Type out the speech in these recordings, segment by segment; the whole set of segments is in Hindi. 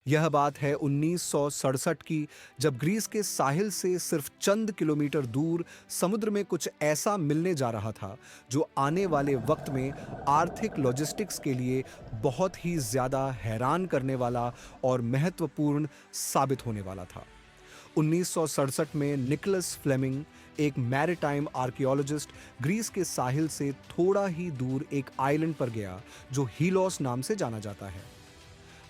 यह बात है 1967 की, जब ग्रीस के साहिल से सिर्फ चंद किलोमीटर दूर समुद्र में कुछ ऐसा मिलने जा रहा था जो आने वाले वक्त में आर्थिक लॉजिस्टिक्स के लिए बहुत ही ज्यादा हैरान करने वाला और महत्वपूर्ण साबित होने वाला था। 1967 में निकोलस फ्लेमिंग, एक मैरीटाइम आर्कियोलॉजिस्ट, ग्रीस के साहिल से थोड़ा ही दूर एक आइलैंड पर गया जो हीलोस नाम से जाना जाता है।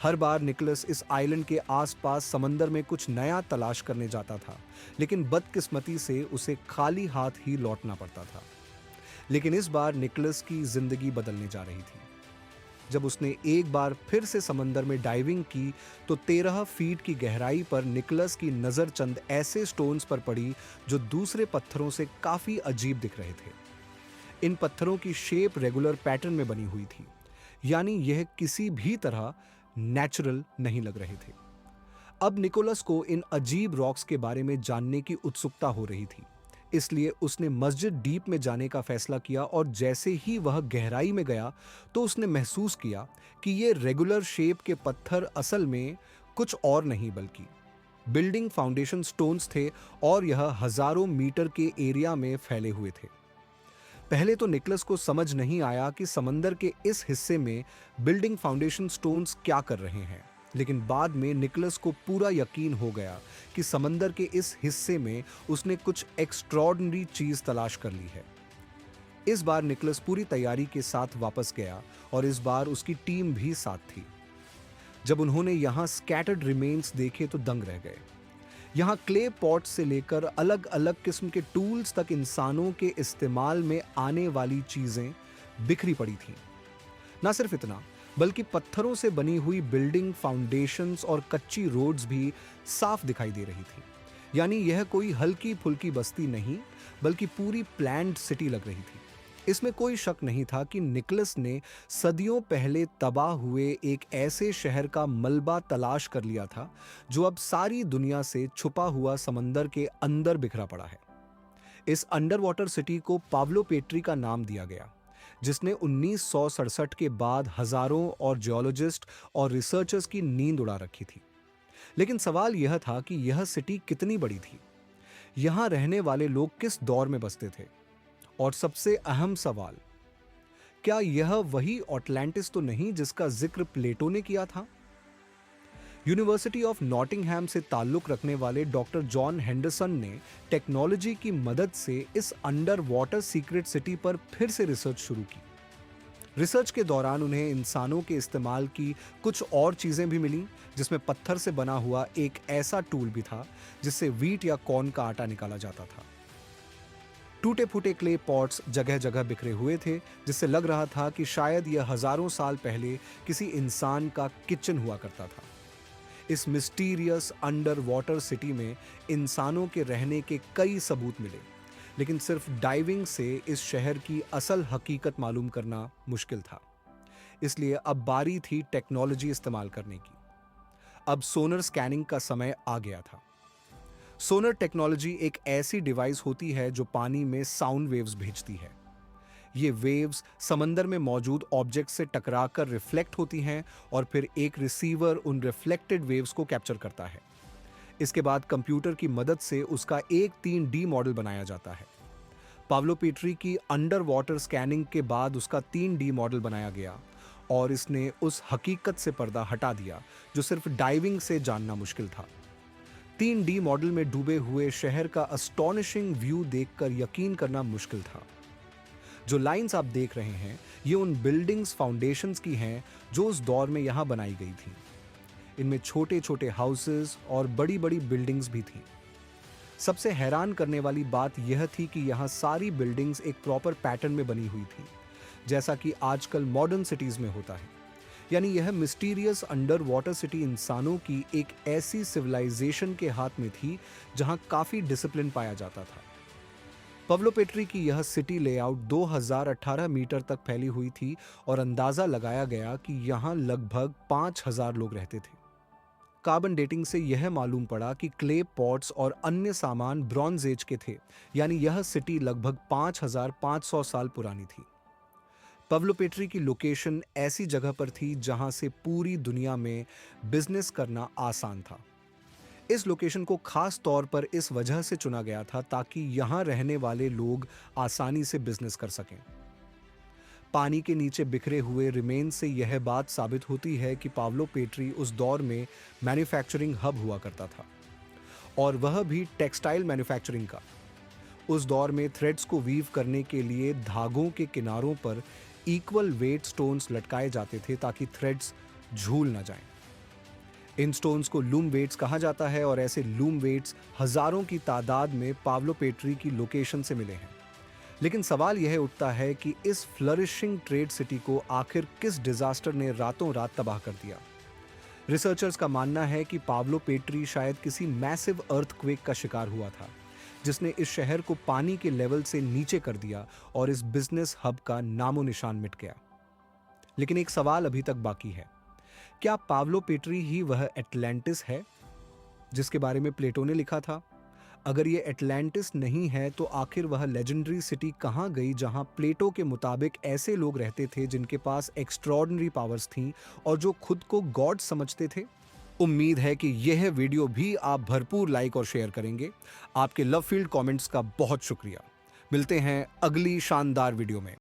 हर बार निकोलस इस आइलैंड के आसपास समंदर में कुछ नया तलाश करने जाता था, लेकिन बदकिस्मती से उसे खाली हाथ ही लौटना पड़ता था। लेकिन इस बार निकोलस की जिंदगी बदलने जा रही थी। जब उसने एक बार फिर से समंदर में डाइविंग की तो 13 फीट की गहराई पर निकोलस की नजर चंद ऐसे स्टोन्स पर पड़ी जो दूसरे पत्थरों से काफी अजीब दिख रहे थे। इन पत्थरों की शेप रेगुलर पैटर्न में बनी हुई थी, यानी यह किसी भी तरह नेचुरल नहीं लग रहे थे। अब निकोलस को इन अजीब रॉक्स के बारे में जानने की उत्सुकता हो रही थी, इसलिए उसने मस्जिद डीप में जाने का फैसला किया और जैसे ही वह गहराई में गया तो उसने महसूस किया कि ये रेगुलर शेप के पत्थर असल में कुछ और नहीं बल्कि बिल्डिंग फाउंडेशन स्टोन्स थे, और यह हजारों मीटर के एरिया में फैले हुए थे। पहले तो निकोलस को समझ नहीं आया कि समंदर के इस हिस्से में बिल्डिंग फाउंडेशन स्टोन्स क्या कर रहे हैं, लेकिन बाद में निकोलस को पूरा यकीन हो गया कि समंदर के इस हिस्से में उसने कुछ एक्स्ट्रॉर्डिनरी चीज तलाश कर ली है। इस बार निकोलस पूरी तैयारी के साथ वापस गया और इस बार उसकी टीम भी साथ थी। जब उन्होंने यहाँ स्कैटर्ड रिमेन्स देखे तो दंग रह गए। यहाँ क्ले पॉट से लेकर अलग अलग किस्म के टूल्स तक इंसानों के इस्तेमाल में आने वाली चीजें बिखरी पड़ी थीं। ना सिर्फ इतना, बल्कि पत्थरों से बनी हुई बिल्डिंग फाउंडेशंस और कच्ची रोड्स भी साफ दिखाई दे रही थी। यानी यह कोई हल्की फुल्की बस्ती नहीं, बल्कि पूरी प्लान्ड सिटी लग रही थी। इसमें कोई शक नहीं था कि निकोलस ने सदियों पहले तबाह हुए एक ऐसे शहर का मलबा तलाश कर लिया था जो अब सारी दुनिया से छुपा हुआ समंदर के अंदर बिखरा पड़ा है। इस अंडर वाटर सिटी को पाब्लो पेट्री का नाम दिया गया, जिसने 1967 के बाद हजारों और जियोलॉजिस्ट और रिसर्चर्स की नींद उड़ा रखी थी। लेकिन सवाल यह था कि यह सिटी कितनी बड़ी थी, यहां रहने वाले लोग किस दौर में बसते थे, और सबसे अहम सवाल, क्या यह वही अटलांटिस तो नहीं जिसका जिक्र प्लेटो ने किया था? यूनिवर्सिटी ऑफ नॉटिंघम से ताल्लुक रखने वाले डॉक्टर जॉन हेंडरसन ने टेक्नोलॉजी की मदद से इस अंडर वाटर सीक्रेट सिटी पर फिर से रिसर्च शुरू की। रिसर्च के दौरान उन्हें इंसानों के इस्तेमाल की कुछ और चीजें भी मिलीं, जिसमें पत्थर से बना हुआ एक ऐसा टूल भी था जिससे व्हीट या कॉर्न का आटा निकाला जाता था। टूटे फूटे क्ले पॉट्स जगह जगह बिखरे हुए थे, जिससे लग रहा था कि शायद यह हजारों साल पहले किसी इंसान का किचन हुआ करता था। इस मिस्टीरियस अंडर वाटर सिटी में इंसानों के रहने के कई सबूत मिले, लेकिन सिर्फ डाइविंग से इस शहर की असल हकीकत मालूम करना मुश्किल था। इसलिए अब बारी थी टेक्नोलॉजी इस्तेमाल करने की। अब सोनर स्कैनिंग का समय आ गया था। सोनर टेक्नोलॉजी एक ऐसी डिवाइस होती है जो पानी में साउंड वेव्स भेजती है। ये वेव्स समंदर में मौजूद ऑब्जेक्ट से टकराकर रिफ्लेक्ट होती हैं और फिर एक रिसीवर उन रिफ्लेक्टेड वेव्स को कैप्चर करता है। इसके बाद कंप्यूटर की मदद से उसका एक 3D मॉडल बनाया जाता है। पाब्लो पेट्री की अंडर वाटर स्कैनिंग के बाद उसका 3D मॉडल बनाया गया और इसने उस हकीकत से पर्दा हटा दिया जो सिर्फ डाइविंग से जानना मुश्किल था। 3D मॉडल में डूबे हुए शहर का अस्टॉनिशिंग व्यू देखकर यकीन करना मुश्किल था। जो लाइंस आप देख रहे हैं, ये उन बिल्डिंग्स फाउंडेशंस की हैं जो उस दौर में यहां बनाई गई थी। इनमें छोटे छोटे हाउसेस और बड़ी बड़ी बिल्डिंग्स भी थीं। सबसे हैरान करने वाली बात यह थी कि यहां सारी बिल्डिंग्स एक प्रॉपर पैटर्न में बनी हुई थी, जैसा कि आजकल मॉडर्न सिटीज में होता है। यानी यह मिस्टीरियस अंडर वाटर सिटी इंसानों की एक ऐसी सिविलाइजेशन के हाथ में थी जहां काफी डिसिप्लिन पाया जाता था। पाब्लो पेट्री की यह सिटी लेआउट 2018 मीटर तक फैली हुई थी और अंदाजा लगाया गया कि यहां लगभग 5000 लोग रहते थे। कार्बन डेटिंग से यह मालूम पड़ा कि क्ले पॉट्स और अन्य सामान ब्रॉन्ज एज के थे, यानी यह सिटी लगभग 5500 साल पुरानी थी। पवलो पेट्री की लोकेशन ऐसी जगह पर थी जहां से पूरी दुनिया में बिजनेस करना आसान था। इस लोकेशन को खास तौर पर इस वजह से चुना गया था ताकि यहां रहने वाले लोग आसानी से बिजनेस कर सकें। पानी के नीचे बिखरे हुए रिमेन से यह बात साबित होती है कि पावलो पेट्री उस दौर में मैन्युफैक्चरिंग हब हुआ करता था, और वह भी टेक्सटाइल मैन्युफैक्चरिंग का। उस दौर में थ्रेड्स को वीव करने के लिए धागों के किनारों पर इक्वल वेट स्टोन्स लटकाए जाते थे ताकि थ्रेड्स झूल ना जाएं। इन स्टोन्स को लूम वेट्स कहा जाता है, और ऐसे लूम वेट्स हजारों की तादाद में पावलो पेट्री की लोकेशन से मिले हैं। लेकिन सवाल यह उठता है कि इस फ्लरिशिंग ट्रेड सिटी को आखिर किस डिजास्टर ने रातों रात तबाह कर दिया। रिसर्चर्स का मानना है कि पावलो पेट्री शायद किसी मैसिव अर्थक्वेक का शिकार हुआ था, जिसने इस शहर को पानी के लेवल से नीचे कर दिया और इस बिजनेस हब का नामो निशान मिट गया। लेकिन एक सवाल अभी तक बाकी है, क्या पावलो पेट्री ही वह एटलांटिस है जिसके बारे में प्लेटो ने लिखा था? अगर ये एटलांटिस नहीं है तो आखिर वह लेजेंडरी सिटी कहाँ गई जहाँ प्लेटो के मुताबिक ऐसे लोग रहते थे जिनके पास एक्स्ट्रॉर्डिनरी पावर्स थीं और जो खुद को गॉड समझते थे? उम्मीद है कि यह वीडियो भी आप भरपूर लाइक और शेयर करेंगे। आपके लव फील्ड कमेंट्स का बहुत शुक्रिया। मिलते हैं अगली शानदार वीडियो में।